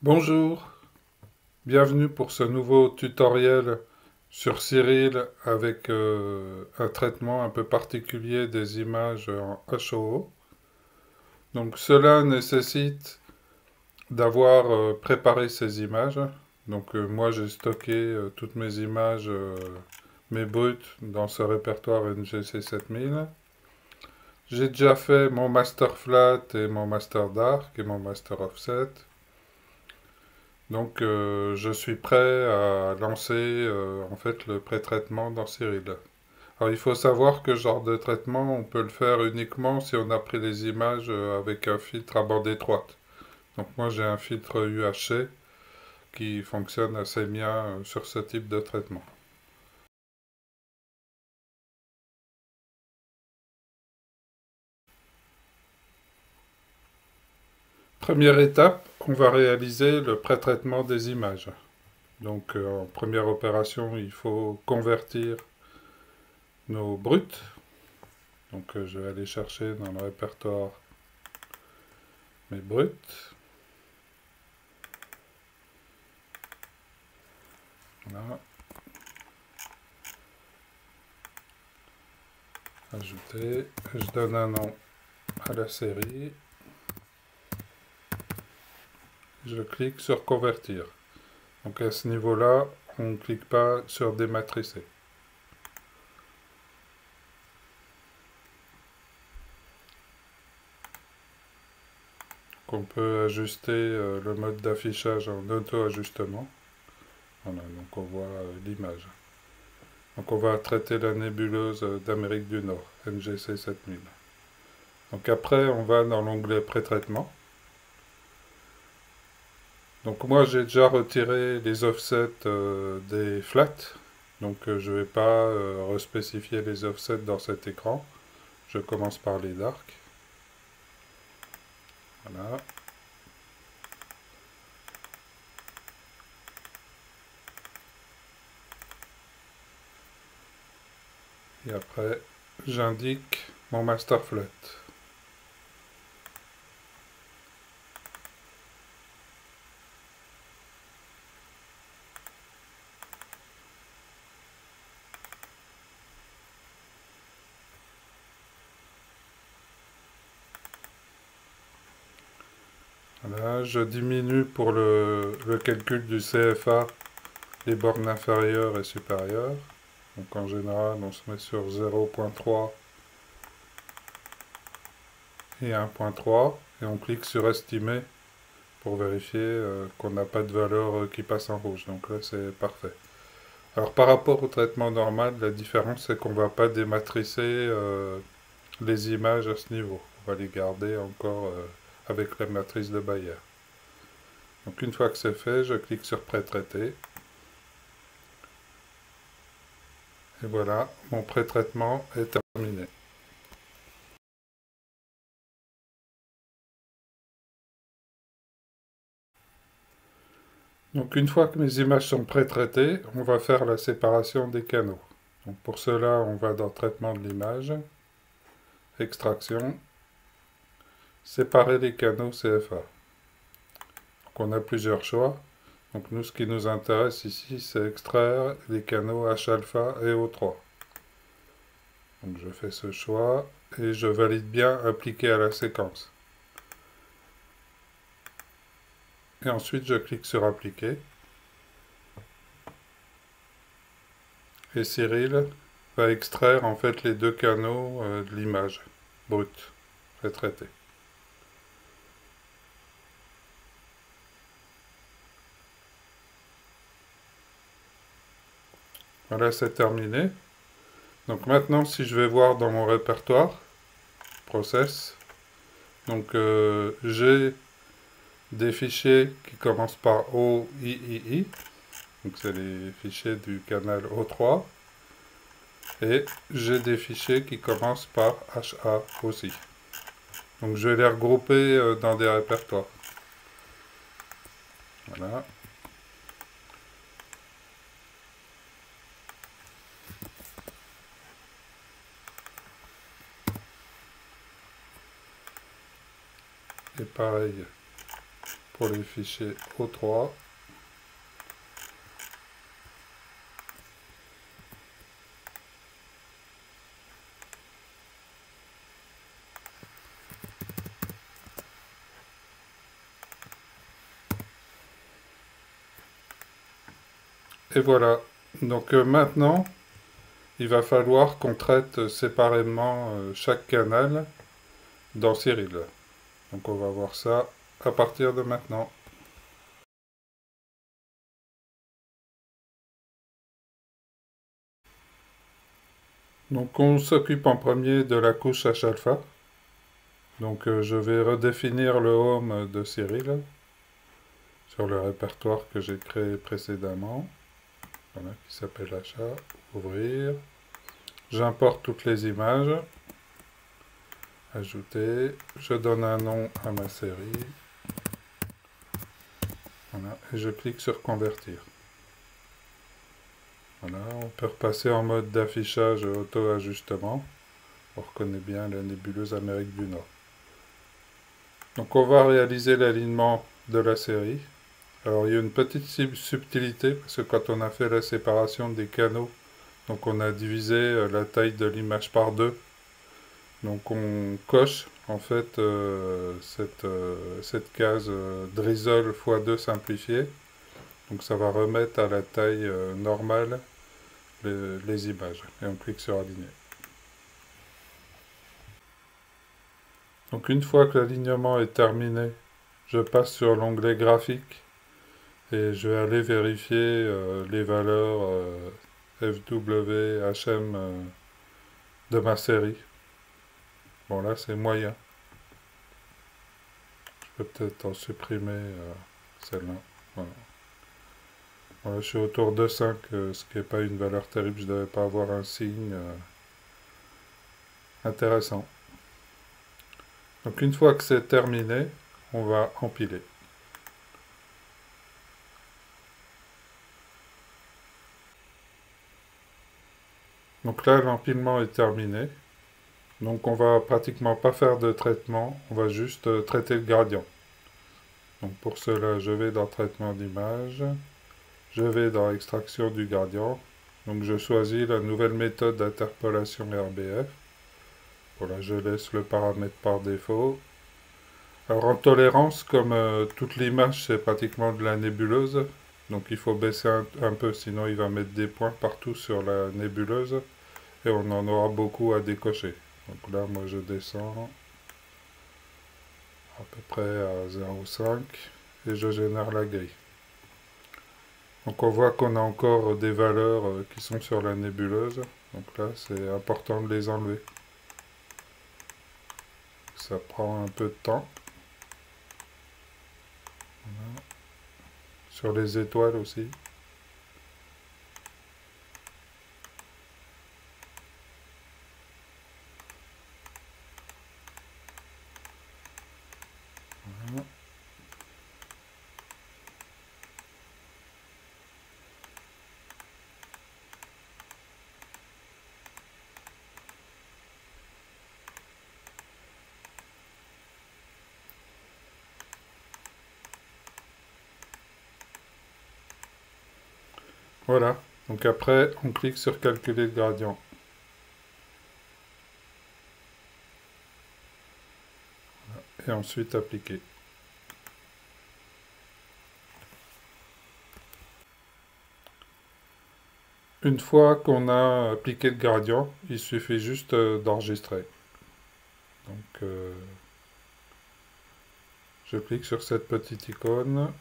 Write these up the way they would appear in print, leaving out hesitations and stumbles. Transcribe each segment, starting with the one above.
Bonjour, bienvenue pour ce nouveau tutoriel sur Cyril avec un traitement un peu particulier des images en HOO. Donc cela nécessite d'avoir préparé ces images. Donc moi j'ai stocké toutes mes images, mes brutes dans ce répertoire NGC 7000. J'ai déjà fait mon master flat et mon master dark et mon master offset. Donc je suis prêt à lancer en fait le pré-traitement dans Cyril. Alors il faut savoir que ce genre de traitement on peut le faire uniquement si on a pris les images avec un filtre à bande étroite. Donc moi j'ai un filtre UHC qui fonctionne assez bien sur ce type de traitement. Première étape, on va réaliser le pré-traitement des images. Donc en première opération il faut convertir nos brutes. Donc je vais aller chercher dans le répertoire mes brutes. Voilà. Ajouter. Je donne un nom à la série. Je clique sur convertir. Donc à ce niveau-là, on ne clique pas sur dématricer. On peut ajuster le mode d'affichage en auto-ajustement. Voilà, donc on voit l'image. Donc on va traiter la nébuleuse d'Amérique du Nord, NGC 7000. Donc après, on va dans l'onglet pré-traitement. Donc moi j'ai déjà retiré les offsets des flats. Donc je ne vais pas respécifier les offsets dans cet écran. Je commence par les dark. Voilà. Et après, j'indique mon master flat. Voilà, je diminue pour le calcul du CFA les bornes inférieures et supérieures. Donc en général, on se met sur 0.3 et 1.3 et on clique sur estimer pour vérifier qu'on n'a pas de valeur qui passe en rouge. Donc là, c'est parfait. Alors par rapport au traitement normal, la différence c'est qu'on ne va pas dématricer les images à ce niveau. On va les garder encore avec la matrice de Bayer. Donc une fois que c'est fait, je clique sur pré-traiter. Et voilà, mon pré-traitement est terminé. Donc une fois que mes images sont pré-traitées, on va faire la séparation des canaux. Donc pour cela, on va dans Traitement de l'image, Extraction, Séparer les canaux CFA. Donc on a plusieurs choix. Donc nous, ce qui nous intéresse ici, c'est extraire les canaux H-alpha et O3. Donc je fais ce choix et je valide bien appliquer à la séquence. Et ensuite, je clique sur appliquer. Et Cyril va extraire en fait les deux canaux de l'image brute pré-traitée. Voilà, c'est terminé. Donc maintenant, si je vais voir dans mon répertoire, Process, donc j'ai des fichiers qui commencent par OIII, donc c'est les fichiers du canal O3, et j'ai des fichiers qui commencent par HA aussi. Donc je vais les regrouper dans des répertoires. Voilà. Et pareil pour les fichiers O3. Et voilà. Donc maintenant, il va falloir qu'on traite séparément chaque canal dans Cyril. Donc on va voir ça à partir de maintenant. Donc on s'occupe en premier de la couche H-alpha. Donc je vais redéfinir le home de Cyril sur le répertoire que j'ai créé précédemment. Voilà, qui s'appelle achat, ouvrir. J'importe toutes les images. Ajouter. Je donne un nom à ma série. Voilà, et je clique sur convertir. Voilà, on peut repasser en mode d'affichage auto-ajustement. On reconnaît bien la nébuleuse Amérique du Nord. Donc on va réaliser l'alignement de la série. Alors il y a une petite subtilité, parce que quand on a fait la séparation des canaux, donc on a divisé la taille de l'image par deux. Donc on coche en fait cette case drizzle x2 simplifiée. Donc ça va remettre à la taille normale les images. Et on clique sur aligner. Donc une fois que l'alignement est terminé, je passe sur l'onglet graphique et je vais aller vérifier les valeurs FW, HM de ma série. Bon là c'est moyen. Je peux peut-être en supprimer celle-là. Voilà. Voilà, je suis autour de 5, ce qui n'est pas une valeur terrible. Je ne devais pas avoir un signe intéressant. Donc une fois que c'est terminé, on va empiler. Donc là, l'empilement est terminé. Donc on va pratiquement pas faire de traitement, on va juste traiter le gradient. Donc pour cela, je vais dans traitement d'image, je vais dans extraction du gradient. Donc je choisis la nouvelle méthode d'interpolation RBF. Voilà, je laisse le paramètre par défaut. Alors en tolérance, comme toute l'image c'est pratiquement de la nébuleuse, donc il faut baisser un peu, sinon il va mettre des points partout sur la nébuleuse et on en aura beaucoup à décocher. Donc là, moi je descends à peu près à 0,5 et je génère la grille. Donc on voit qu'on a encore des valeurs qui sont sur la nébuleuse. Donc là, c'est important de les enlever. Ça prend un peu de temps. Voilà. Sur les étoiles aussi. Voilà. Voilà. Donc après, on clique sur calculer le gradient. Et ensuite appliquer. Une fois qu'on a appliqué le gradient, il suffit juste d'enregistrer. Donc je clique sur cette petite icône.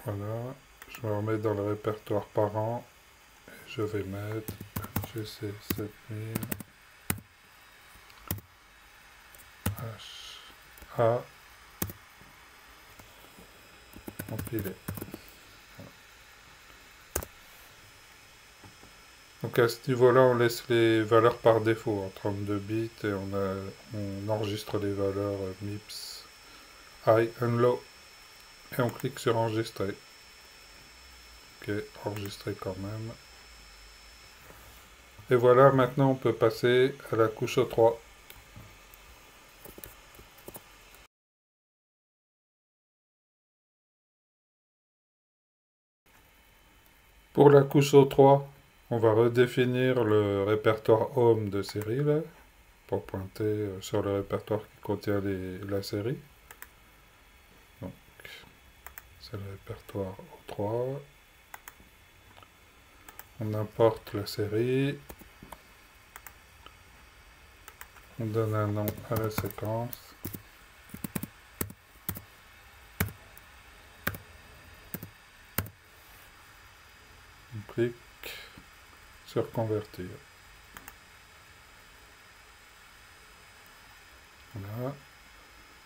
Voilà. Je me remets dans le répertoire parent. Et je vais mettre GC 7000 HA empilé. Donc à ce niveau-là, on laisse les valeurs par défaut en 32 bits et on enregistre les valeurs MIPS, high and low. Et on clique sur enregistrer. Ok, enregistrer quand même. Et voilà, maintenant on peut passer à la couche O3. Pour la couche O3, on va redéfinir le répertoire home de Cyril pour pointer sur le répertoire qui contient la série. Donc, c'est le répertoire O3. On importe la série. On donne un nom à la séquence. On clique sur convertir. Voilà.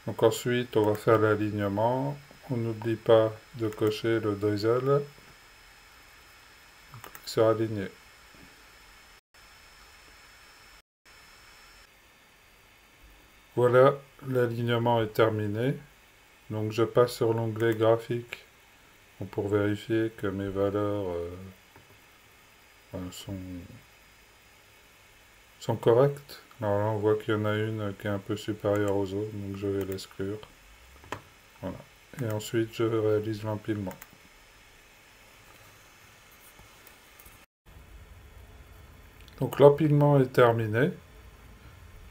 Donc ensuite, on va faire l'alignement. On n'oublie pas de cocher le Doisel. On clique sur aligner. Voilà, l'alignement est terminé. Donc je passe sur l'onglet graphique pour vérifier que mes valeurs sont correctes. Alors là, on voit qu'il y en a une qui est un peu supérieure aux autres, donc je vais l'exclure. Voilà. Et ensuite, je réalise l'empilement. Donc l'empilement est terminé.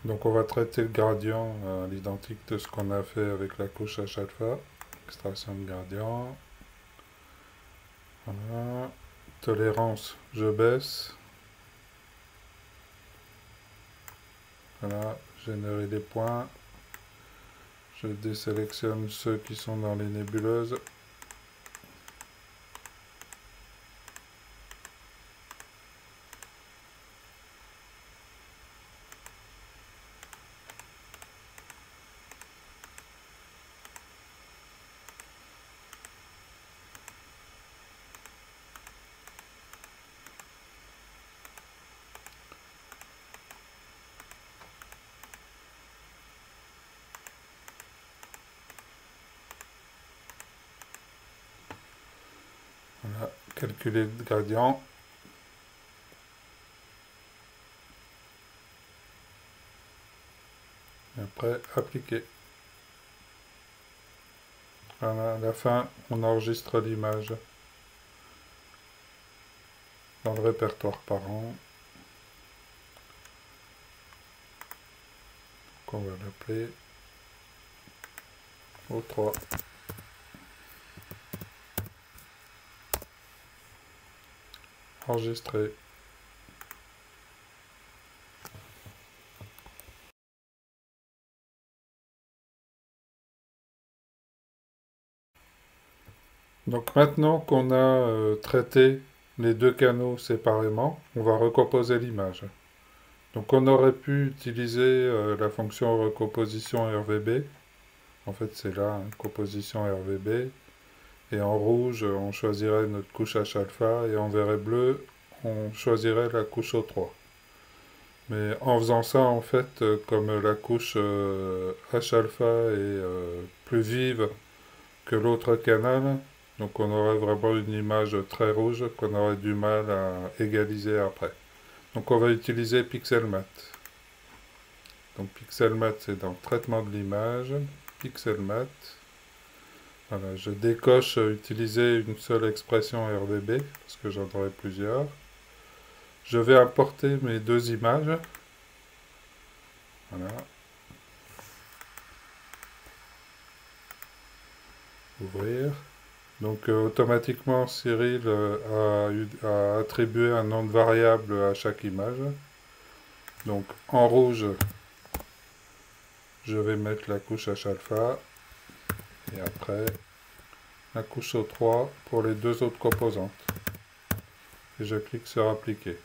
Donc on va traiter le gradient à l'identique de ce qu'on a fait avec la couche H-alpha. Extraction de gradient. Voilà. Tolérance, je baisse. Voilà, générer des points. Je désélectionne ceux qui sont dans les nébuleuses. Voilà, calculer le gradient. Et après, appliquer. Voilà, à la fin, on enregistre l'image dans le répertoire parent. Donc on va l'appeler O3. Enregistrer. Donc maintenant qu'on a traité les deux canaux séparément, on va recomposer l'image. Donc on aurait pu utiliser la fonction recomposition RVB. En fait c'est là, hein, composition RVB. Et en rouge, on choisirait notre couche H-alpha. Et en vert et bleu, on choisirait la couche O3. Mais en faisant ça, en fait, comme la couche H-alpha est plus vive que l'autre canal, donc on aurait vraiment une image très rouge qu'on aurait du mal à égaliser après. Donc on va utiliser Pixelmat. Donc Pixelmat, c'est dans traitement de l'image. Pixelmat. Voilà, je décoche utiliser une seule expression RVB, parce que j'en aurai plusieurs. Je vais importer mes deux images. Voilà. Ouvrir. Donc automatiquement, Cyril a attribué un nom de variable à chaque image. Donc en rouge, je vais mettre la couche H-alpha. Et après, la couche O3 pour les deux autres composantes. Et je clique sur appliquer.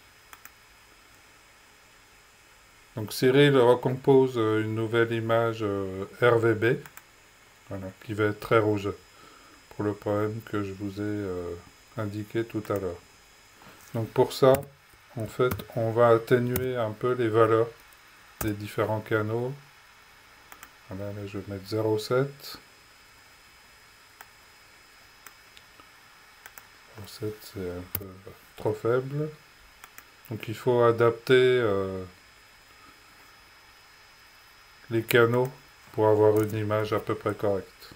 Donc Cyril recompose une nouvelle image RVB, voilà, qui va être très rouge, pour le problème que je vous ai indiqué tout à l'heure. Donc pour ça, en fait, on va atténuer un peu les valeurs des différents canaux. Voilà, là je vais mettre 0,7. 0,7 c'est un peu trop faible. Donc il faut adapter les canaux pour avoir une image à peu près correcte.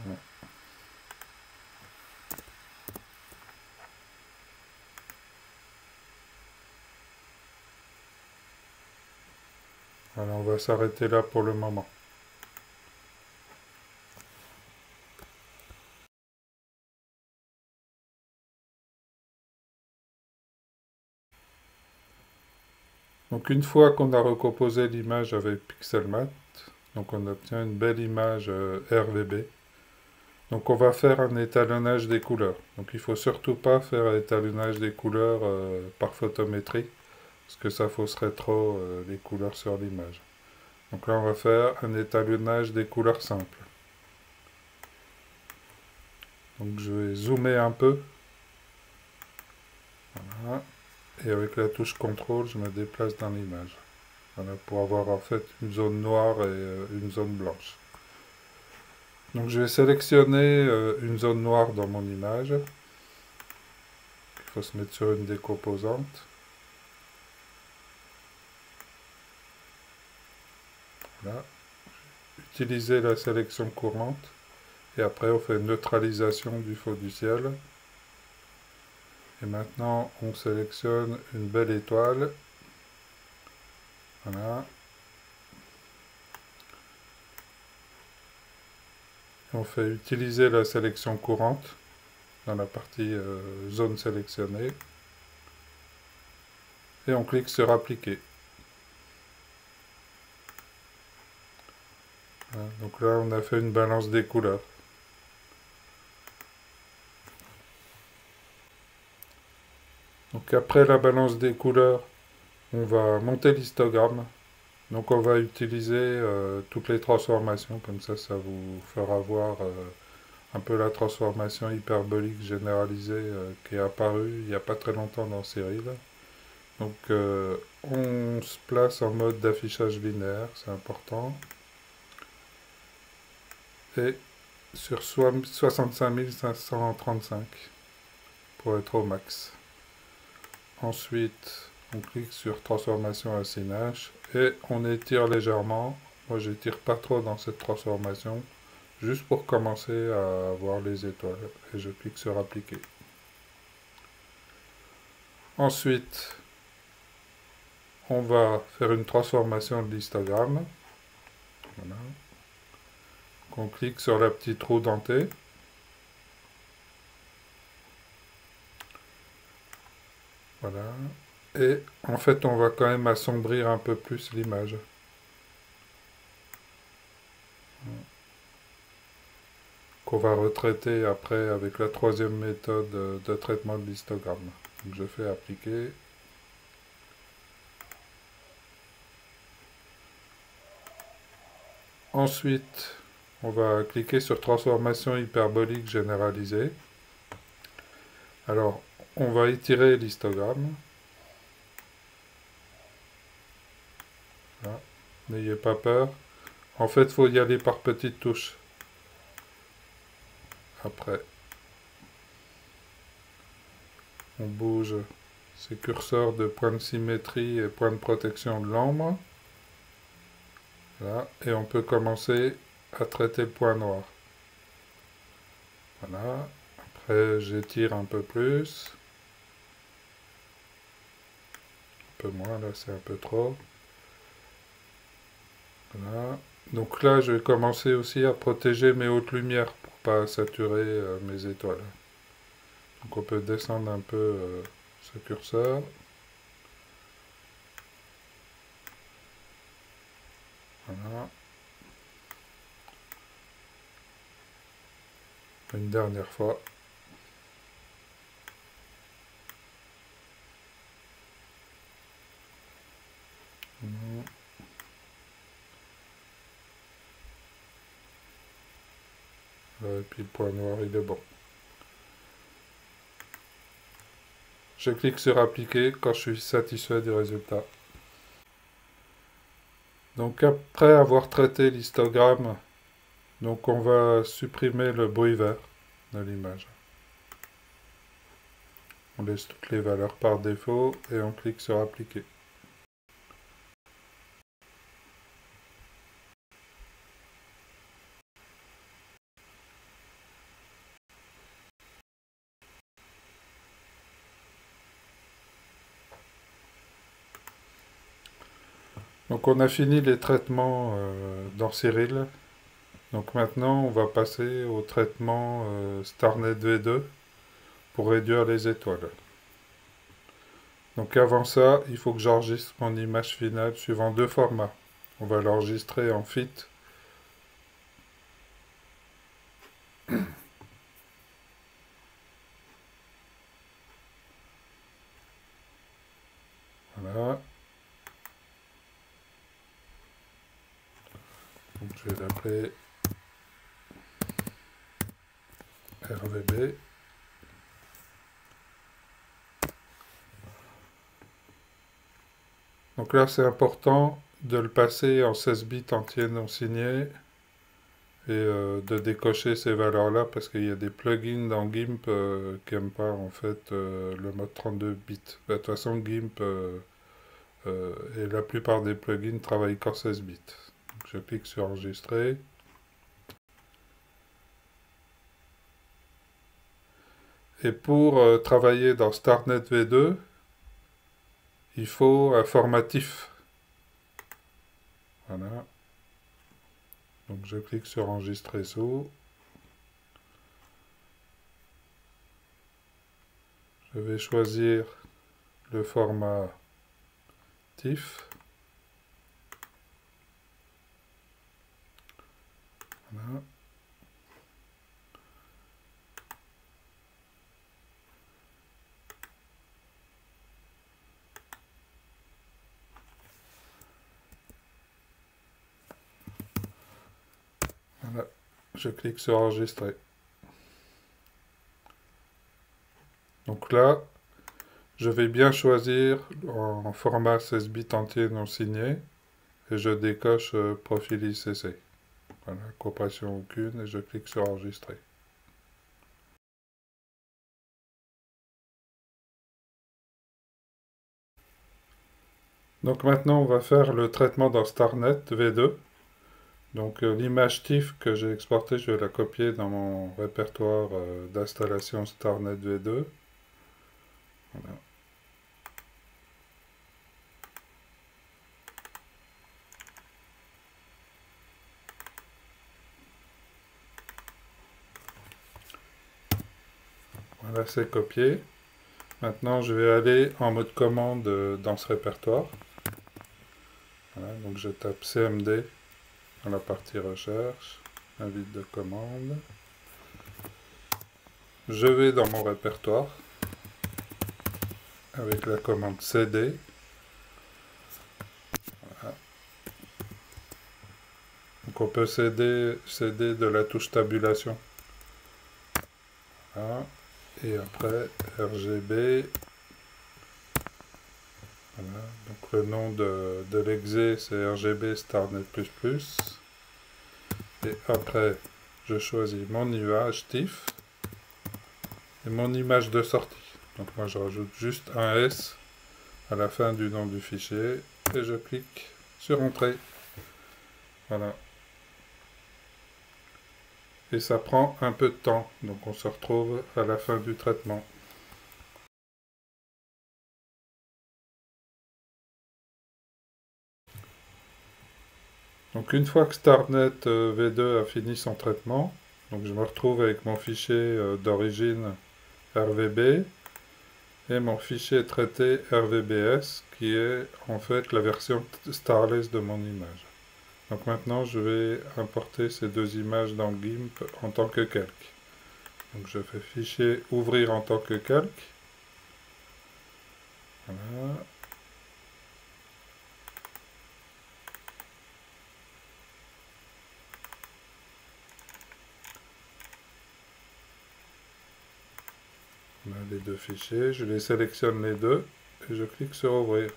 Voilà. va s'arrêter là pour le moment. Donc une fois qu'on a recomposé l'image avec Pixelmatte, donc on obtient une belle image RVB. Donc on va faire un étalonnage des couleurs. Donc il ne faut surtout pas faire un étalonnage des couleurs par photométrie, parce que ça fausserait trop les couleurs sur l'image. Donc là on va faire un étalonnage des couleurs simples. Donc je vais zoomer un peu. Voilà. Et avec la touche CTRL, je me déplace dans l'image. Voilà, pour avoir en fait une zone noire et une zone blanche. Donc je vais sélectionner une zone noire dans mon image. Il faut se mettre sur une des composantes. Voilà. Utiliser la sélection courante. Et après on fait neutralisation du fond du ciel. Et maintenant on sélectionne une belle étoile. Voilà. On fait utiliser la sélection courante dans la partie zone sélectionnée. Et on clique sur appliquer. Voilà. Donc là on a fait une balance des couleurs. Donc après la balance des couleurs, on va monter l'histogramme. Donc on va utiliser toutes les transformations, comme ça vous fera voir un peu la transformation hyperbolique généralisée qui est apparue il n'y a pas très longtemps dans Cyril. Donc on se place en mode d'affichage linéaire, c'est important. Et sur 65 535 pour être au max. Ensuite, on clique sur transformation à H et on étire légèrement. Moi, j'étire pas trop dans cette transformation, juste pour commencer à voir les étoiles. Et je clique sur appliquer. Ensuite, on va faire une transformation de l'histogramme. Voilà. On clique sur la petite roue dentée. Voilà. Et en fait, on va quand même assombrir un peu plus l'image. Qu'on va retraiter après avec la troisième méthode de traitement de l'histogramme. Donc je fais appliquer. Ensuite, on va cliquer sur transformation hyperbolique généralisée. Alors, on va étirer l'histogramme. Voilà. N'ayez pas peur. En fait, il faut y aller par petites touches. Après, on bouge ces curseurs de point de symétrie et point de protection de l'ombre. Voilà. Et on peut commencer à traiter le point noir. Voilà. Après, j'étire un peu plus. Un peu moins, là, c'est un peu trop. Voilà. Donc là, je vais commencer aussi à protéger mes hautes lumières pour pas saturer mes étoiles. Donc on peut descendre un peu ce curseur. Voilà. Une dernière fois. Et puis le point noir, il est bon. Je clique sur appliquer quand je suis satisfait du résultat. Donc après avoir traité l'histogramme, donc on va supprimer le bruit vert de l'image. On laisse toutes les valeurs par défaut et on clique sur appliquer. Donc on a fini les traitements dans Cyril. Donc maintenant on va passer au traitement StarNet V2 pour réduire les étoiles. Donc avant ça, il faut que j'enregistre mon image finale suivant deux formats. On va l'enregistrer en FIT. Voilà. Donc je vais l'appeler RVB. Donc là c'est important de le passer en 16 bits entiers non signés et de décocher ces valeurs-là parce qu'il y a des plugins dans GIMP qui n'aiment pas en fait le mode 32 bits. De toute façon GIMP et la plupart des plugins travaillent qu'en 16 bits. Donc je clique sur enregistrer. Et pour travailler dans StarNet V2, il faut un formatif. Voilà. Donc je clique sur enregistrer sous. Je vais choisir le format TIFF. Voilà. Voilà. Je clique sur enregistrer. Donc là, je vais bien choisir en format 16 bits entier non signé et je décoche profil ICC. Voilà, compression aucune et je clique sur enregistrer. Donc maintenant on va faire le traitement dans StarNet V2. Donc l'image TIFF que j'ai exportée, je vais la copier dans mon répertoire d'installation StarNet V2. Voilà. Voilà, c'est copié. Maintenant, je vais aller en mode commande dans ce répertoire. Voilà, donc je tape CMD dans la partie recherche, invite de commande. Je vais dans mon répertoire avec la commande CD. Voilà. Donc on peut céder de la touche tabulation. Voilà. Et après RGB. Voilà. Donc le nom de l'exé c'est RGB StarNet++. Et après je choisis mon image TIFF et mon image de sortie. Donc moi je rajoute juste un S à la fin du nom du fichier et je clique sur Entrée. Voilà. Et ça prend un peu de temps, donc on se retrouve à la fin du traitement. Donc une fois que StarNet V2 a fini son traitement, donc je me retrouve avec mon fichier d'origine RVB et mon fichier traité RVBS qui est en fait la version Starless de mon image. Donc maintenant je vais importer ces deux images dans GIMP en tant que calque. Donc je fais fichier ouvrir en tant que calque. Voilà. On a les deux fichiers, je les sélectionne les deux et je clique sur ouvrir.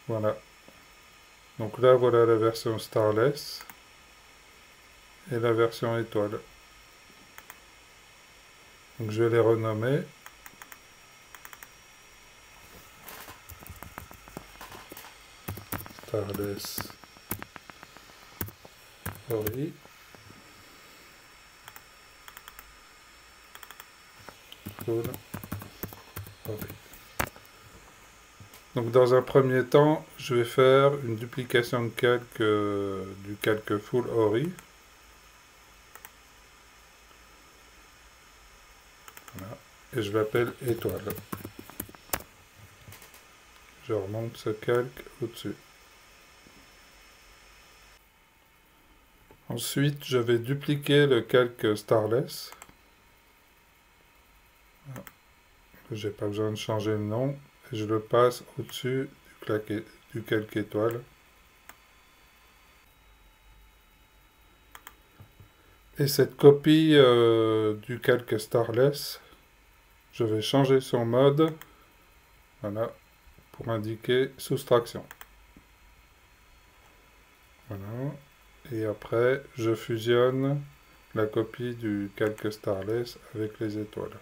Voilà. Donc là, voilà la version Starless et la version étoile. Donc je vais les renommer. Starless Ori. full Ori. Donc dans un premier temps, je vais faire une duplication de calque du calque full Ori. Voilà. Et je l'appelle étoile. Je remonte ce calque au-dessus. Ensuite, je vais dupliquer le calque Starless. J'ai pas besoin de changer le nom. Et je le passe au-dessus du calque étoile. Et cette copie du calque Starless, je vais changer son mode. Voilà, pour indiquer soustraction. Voilà. Et après, je fusionne la copie du calque Starless avec les étoiles.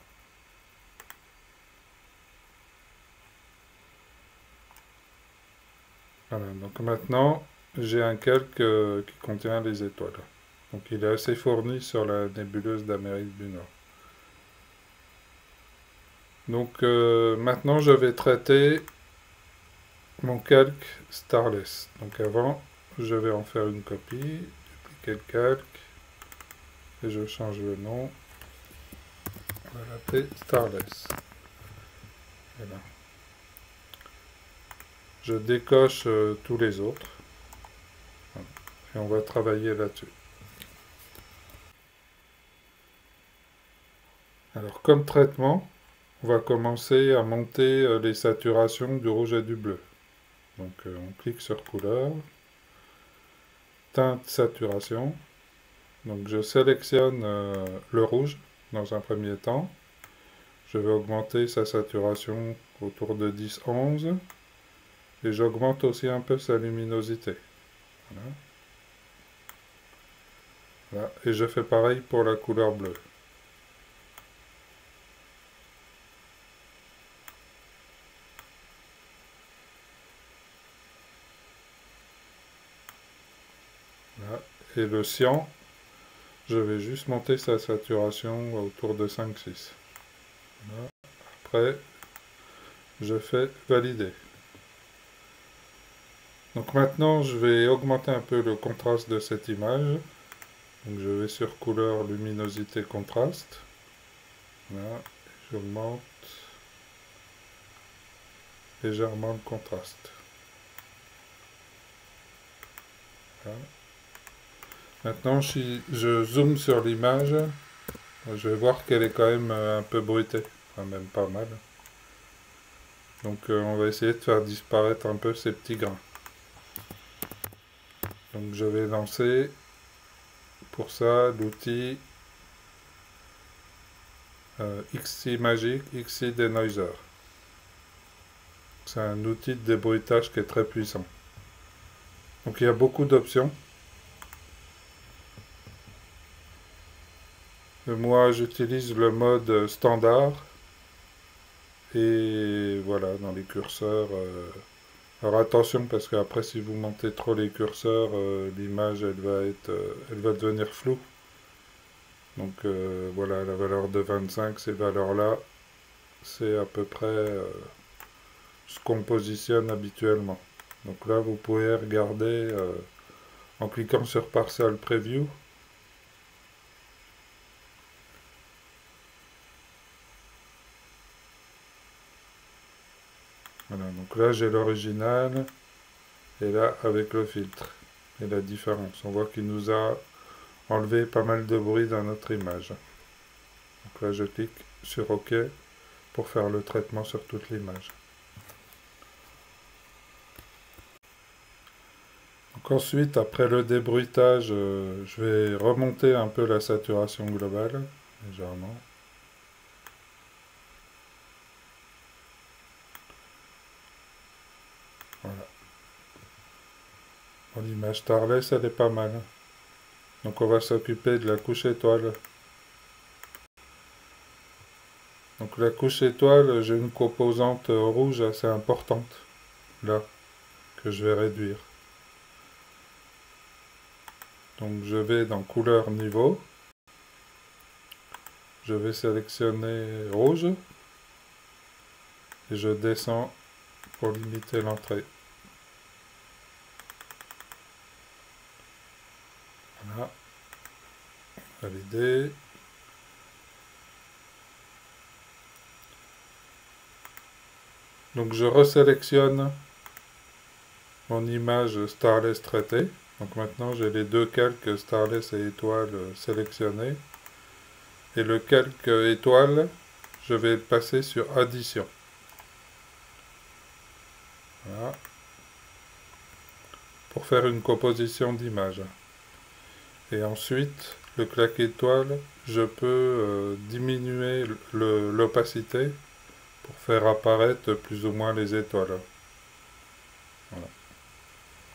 Voilà, donc maintenant, j'ai un calque qui contient les étoiles. Donc il est assez fourni sur la nébuleuse d'Amérique du Nord. Donc maintenant, je vais traiter mon calque Starless. Donc avant, je vais en faire une copie, dupliquer le calque, et je change le nom. On va l'appeler Starless. Voilà. Je décoche tous les autres. Voilà. Et on va travailler là-dessus. Alors comme traitement, on va commencer à monter les saturations du rouge et du bleu. Donc on clique sur couleur, teinte saturation. Donc je sélectionne le rouge dans un premier temps. Je vais augmenter sa saturation autour de 10-11. Et j'augmente aussi un peu sa luminosité. Voilà. Voilà. Et je fais pareil pour la couleur bleue. Voilà. Et le cyan, je vais juste monter sa saturation autour de 5-6. Voilà. Après, je fais valider. Donc maintenant, je vais augmenter un peu le contraste de cette image. Donc je vais sur couleur, luminosité, contraste. Voilà. J'augmente légèrement le contraste. Voilà. Maintenant, si je zoome sur l'image, je vais voir qu'elle est quand même un peu bruitée. Enfin, même pas mal. Donc on va essayer de faire disparaître un peu ces petits grains. Donc je vais lancer pour ça l'outil XC Magic, XC Denoiser. C'est un outil de débruitage qui est très puissant. Donc il y a beaucoup d'options. Moi j'utilise le mode standard. Et voilà, dans les curseurs. Alors attention parce qu'après si vous montez trop les curseurs, l'image elle va devenir floue. Donc voilà, la valeur de 25, ces valeurs-là, c'est à peu près ce qu'on positionne habituellement. Donc là, vous pouvez regarder en cliquant sur Partial Preview. Voilà, donc là j'ai l'original, et là avec le filtre. Et la différence, on voit qu'il nous a enlevé pas mal de bruit dans notre image. Donc là je clique sur OK pour faire le traitement sur toute l'image. Donc ensuite, après le débruitage, je vais remonter un peu la saturation globale, légèrement. Voilà. Bon, l'image Starless, elle est pas mal. Donc on va s'occuper de la couche étoile. Donc la couche étoile, j'ai une composante rouge assez importante, là, que je vais réduire. Donc je vais dans couleur niveau. Je vais sélectionner rouge et je descends pour limiter l'entrée. Voilà, validé. Donc je resélectionne mon image Starless traitée. Donc maintenant j'ai les deux calques Starless et étoile sélectionnés. Et le calque étoile, je vais le passer sur addition. Voilà. Pour faire une composition d'image. Et ensuite, le calque étoile, je peux diminuer l'opacité pour faire apparaître plus ou moins les étoiles. Voilà.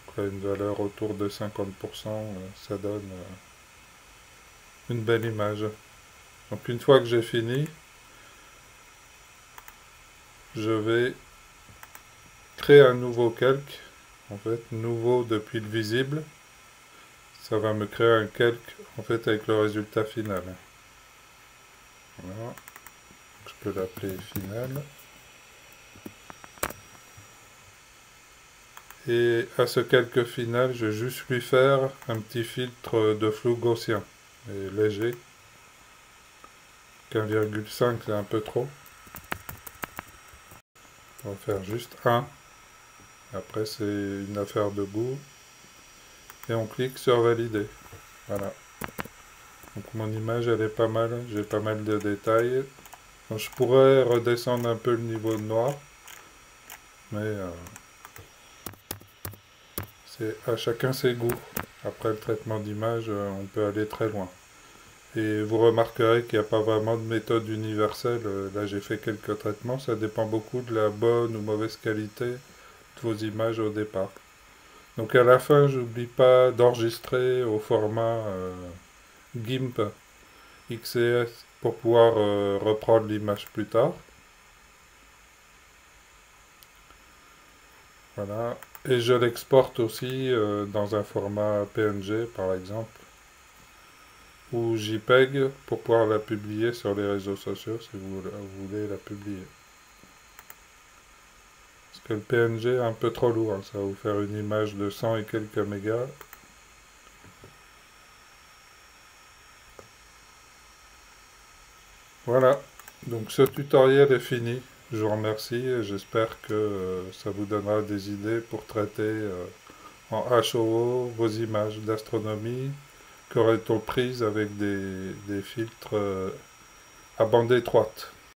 Donc là, une valeur autour de 50%, ça donne une belle image. Donc une fois que j'ai fini, je vais créer un nouveau calque, en fait, nouveau depuis le visible. Ça va me créer un calque, en fait, avec le résultat final. Voilà. Je peux l'appeler final. Et à ce calque final, je vais juste lui faire un petit filtre de flou gaussien, et léger. 1,5 c'est un peu trop. On va faire juste 1. Après c'est une affaire de goût. Et on clique sur valider. Voilà. Donc mon image elle est pas mal, j'ai pas mal de détails. Donc, je pourrais redescendre un peu le niveau de noir. Mais c'est à chacun ses goûts. Après le traitement d'image, on peut aller très loin. Et vous remarquerez qu'il n'y a pas vraiment de méthode universelle. Là, j'ai fait quelques traitements. Ça dépend beaucoup de la bonne ou mauvaise qualité de vos images au départ. Donc à la fin, j'oublie pas d'enregistrer au format GIMP XCS pour pouvoir reprendre l'image plus tard. Voilà. Et je l'exporte aussi dans un format PNG, par exemple, ou JPEG pour pouvoir la publier sur les réseaux sociaux si vous voulez la publier. Parce que le PNG est un peu trop lourd, hein. Ça va vous faire une image de 100 et quelques mégas. Voilà, donc ce tutoriel est fini. Je vous remercie et j'espère que ça vous donnera des idées pour traiter en HOO vos images d'astronomie qu'aurait-on prises avec des filtres à bande étroite.